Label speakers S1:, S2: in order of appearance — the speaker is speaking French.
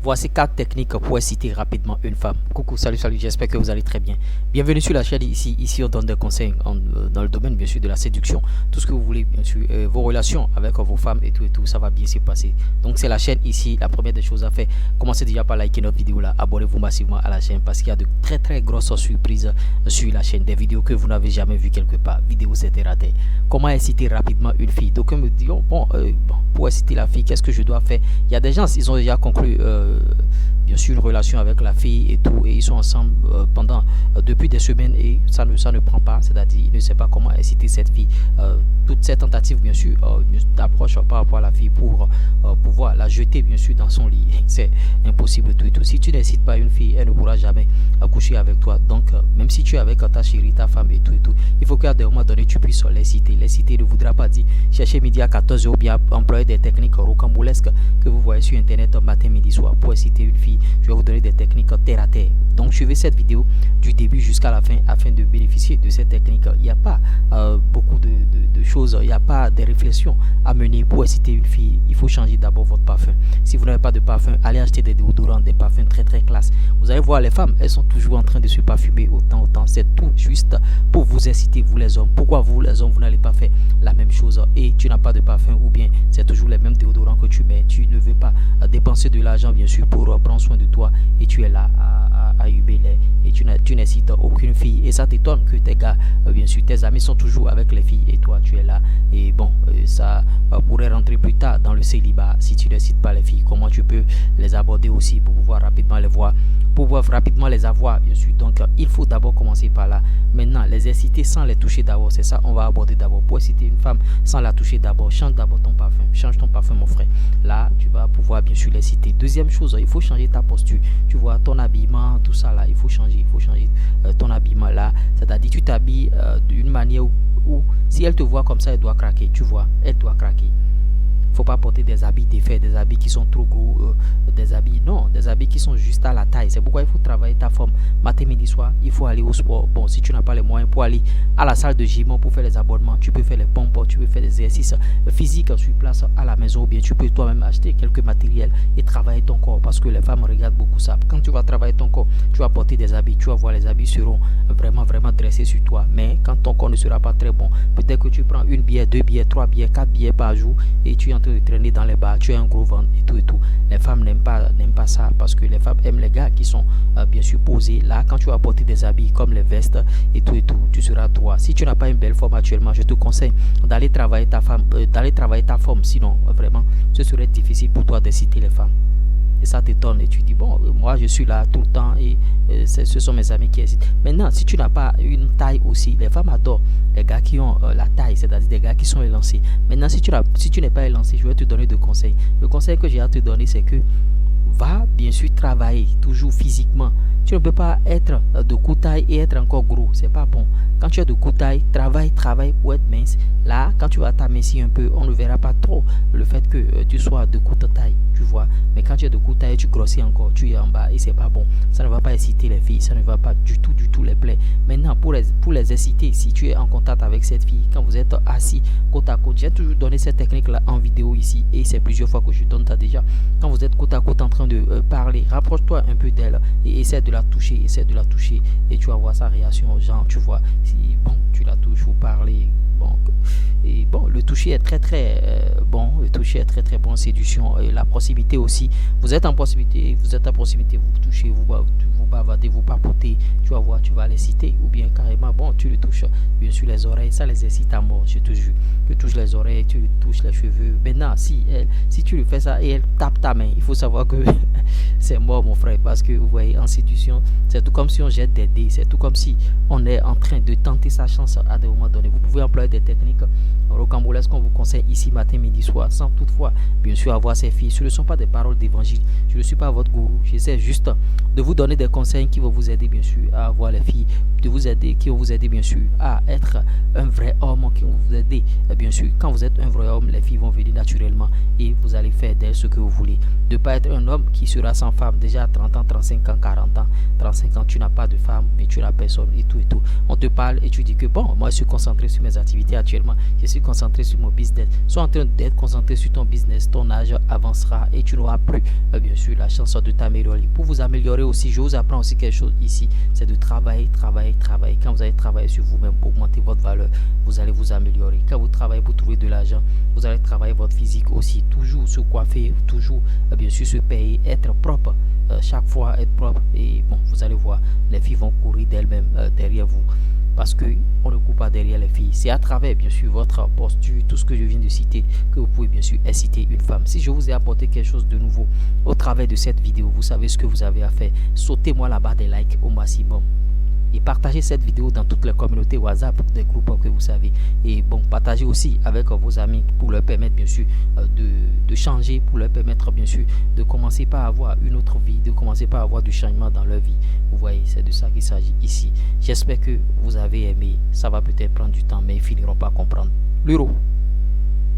S1: Voici 4 techniques pour inciter rapidement une femme. Coucou, salut, j'espère que vous allez très bien. Bienvenue sur la chaîne ici on donne des conseils dans le domaine bien sûr de la séduction. Tout ce que vous voulez bien sûr, vos relations avec vos femmes et tout, ça va bien se passer. Donc c'est la chaîne ici, la première des choses à faire. Commencez déjà par liker notre vidéo là, abonnez-vous massivement à la chaîne parce qu'il y a de très grosses surprises sur la chaîne. Des vidéos que vous n'avez jamais vues quelque part, vidéos c'était raté. Comment inciter rapidement une fille? Donc me dit bon, pour inciter la fille, qu'est-ce que je dois faire? Il y a des gens, ils ont déjà conclu bien sûr une relation avec la fille et tout, et ils sont ensemble pendant depuis des semaines et ça ne prend pas, c'est-à-dire il ne sait pas comment inciter cette fille. Toutes ces tentatives bien sûr d'approche par rapport à la fille pour pouvoir la jeter bien sûr dans son lit, c'est impossible tout et tout. Si tu n'incites pas une fille, elle ne pourra jamais coucher avec toi. Donc même si tu es avec ta chérie, ta femme et tout, il faut qu'à des moments donnés tu puisses l'inciter. L'inciter ne voudra pas dire chercher midi à 14h ou bien employer des techniques rocambolesques que vous voyez sur internet matin, midi, soir pour inciter une fille. Je vais vous donner des techniques terre à terre. Donc suivez cette vidéo du début jusqu'à la fin afin de bénéficier de cette technique. Il n'y a pas beaucoup de choses, il n'y a pas de réflexions à mener pour inciter une fille. Il faut changer d'abord votre parfum. Si vous n'avez pas de parfum, allez acheter des déodorants, des parfums très classe. Vous allez voir, les femmes, elles sont toujours en train de se parfumer autant. C'est tout juste pour vous inciter, vous les hommes. Pourquoi vous les hommes, vous n'allez pas faire la même chose et tu n'as pas de parfum, ou bien c'est toujours les mêmes déodorants que tu mets. Tu ne veux pas dépenser de l'argent bien sûr pour prendre soin de toi et tu es là à hubeler et tu n'incites aucune fille et ça t'étonne que tes gars, bien sûr tes amis sont toujours avec les filles et toi tu es là. Et bon, ça pourrait rentrer plus tard dans le célibat si tu n'incites pas les filles. Comment tu peux les aborder aussi pour pouvoir rapidement les voir, pour pouvoir rapidement les avoir bien sûr. Donc il faut d'abord commencer par là. Maintenant les inciter sans les toucher d'abord, c'est ça on va aborder d'abord. Pour inciter une femme sans la toucher d'abord, change d'abord ton parfum, change ton parfum mon frère. Là tu vas pouvoir bien sûr les citer. Deuxième chose, il faut changer ta posture. Tu vois ton habillement, tout ça là, il faut changer ton habillement là. C'est-à-dire tu t'habilles d'une manière où si elle te voit comme ça, elle doit craquer. Tu vois, elle doit craquer. Faut pas porter des habits défaits, des habits qui sont trop gros, des habits qui sont juste à la taille. C'est pourquoi il faut travailler ta forme. Matin, midi, soir, il faut aller au sport. Bon, si tu n'as pas les moyens pour aller à la salle de gym pour faire les abonnements, tu peux faire les pompes, tu peux faire des exercices physiques sur place à la maison, ou bien tu peux toi-même acheter quelques matériels et travailler ton corps, parce que les femmes regardent beaucoup ça. Quand tu vas travailler ton corps, tu vas porter des habits, tu vas voir les habits seront vraiment dressés sur toi. Mais quand ton corps ne sera pas très bon, peut-être que tu prends une bière, 2 bières, 3 bières, 4 bières par jour et tu es en train de traîner dans les bars, tu as un gros ventre et tout. Les femmes n'aiment pas ça parce que les femmes aiment les gars qui sont bien sûr posés. Là, quand tu vas porter des habits comme les vestes et tout, tu seras droit. Si tu n'as pas une belle forme actuellement, je te conseille d'aller travailler ta forme. Sinon, vraiment, ce serait difficile pour toi d'inciter les femmes. Et ça t'étonne et tu dis bon, moi je suis là tout le temps et ce sont mes amis qui hésitent. Maintenant, si tu n'as pas une taille aussi, les femmes adorent les gars qui ont la taille, c'est-à-dire des gars qui sont élancés. Maintenant, si tu n'es pas élancé, je vais te donner deux conseils. Le conseil que j'ai à te donner, c'est que va bien sûr travailler toujours physiquement. Tu ne peux pas être de courte taille et être encore gros, c'est pas bon. Quand tu es de courte taille, travaille pour être mince. Là, quand tu vas t'amincir un peu, on ne verra pas trop le fait que tu sois de courte taille, tu vois. Mais quand tu es de courte taille, tu grossis encore, tu es en bas et c'est pas bon. Ça ne va pas inciter les filles, ça ne va pas du tout les plaire. Maintenant, pour les inciter, si tu es en contact avec cette fille, quand vous êtes assis côte à côte, j'ai toujours donné cette technique-là en vidéo ici et c'est plusieurs fois que je donne ça déjà. Quand vous êtes côte à côte en train de parler, rapproche-toi un peu d'elle et essaie de la toucher et tu vas voir sa réaction. Genre, tu vois, si bon, tu la touches, vous parlez, bon, et bon, le toucher est très bon, le toucher est très bon, séduction, et la proximité aussi. Vous êtes en proximité, vous touchez, vous bavardez, vous papotez, tu vas voir, tu vas les citer, ou bien carrément, bon, tu le touches, bien sûr les oreilles, ça les incite à mort, je te jure. Tu touches les oreilles, tu lui touches les cheveux. Maintenant, si tu lui fais ça et elle tape ta main, il faut savoir que c'est mort mon frère, parce que vous voyez, en séduction, c'est tout comme si on jette des dés, c'est tout comme si on est en train de tenter sa chance à des moments donnés. Vous pouvez employer des techniques rocambolesques qu'on vous conseille ici matin, midi, soir, sans toutefois bien sûr avoir ces filles. Ce ne sont pas des paroles d'évangile, je ne suis pas votre gourou, j'essaie juste de vous donner des conseils qui vont vous aider bien sûr à avoir les filles, qui vont vous aider bien sûr à être un vrai homme, qui vont vous aider bien sûr. Quand vous êtes un vrai homme, les filles vont venir naturellement et vous allez faire d'elles ce que vous voulez. De pas être un homme qui sera sans femme déjà à 30 ans, 35 ans, 40 ans, 35 ans, tu n'as pas de femme, mais tu n'as personne et tout. On te parle et tu dis que bon, moi je suis concentré sur mes activités. activité actuellement. Je suis concentré sur mon business. Sois en train d'être concentré sur ton business. Ton âge avancera et tu n'auras plus, bien sûr, la chance de t'améliorer. Pour vous améliorer aussi, je vous apprends aussi quelque chose ici. C'est de travailler. Quand vous allez travailler sur vous-même pour augmenter votre valeur, vous allez vous améliorer. Quand vous travaillez pour trouver de l'argent, vous allez travailler votre physique aussi. Toujours se coiffer, toujours, bien sûr, se payer, être propre. Chaque fois être propre et bon, vous allez voir, les filles vont courir d'elles-mêmes derrière vous parce que on ne court pas derrière les filles. C'est à travers bien sûr votre posture, tout ce que je viens de citer, que vous pouvez bien sûr inciter une femme. Si je vous ai apporté quelque chose de nouveau au travers de cette vidéo, vous savez ce que vous avez à faire. Sautez-moi la barre des likes au maximum et partagez cette vidéo dans toutes les communautés WhatsApp des groupes que vous savez, et bon, partagez aussi avec vos amis pour leur permettre bien sûr de changer, pour leur permettre bien sûr de commencer par avoir une autre vie, de commencer par avoir du changement dans leur vie. Vous voyez, c'est de ça qu'il s'agit ici. J'espère que vous avez aimé. Ça va peut-être prendre du temps, mais ils finiront par comprendre. L'euro.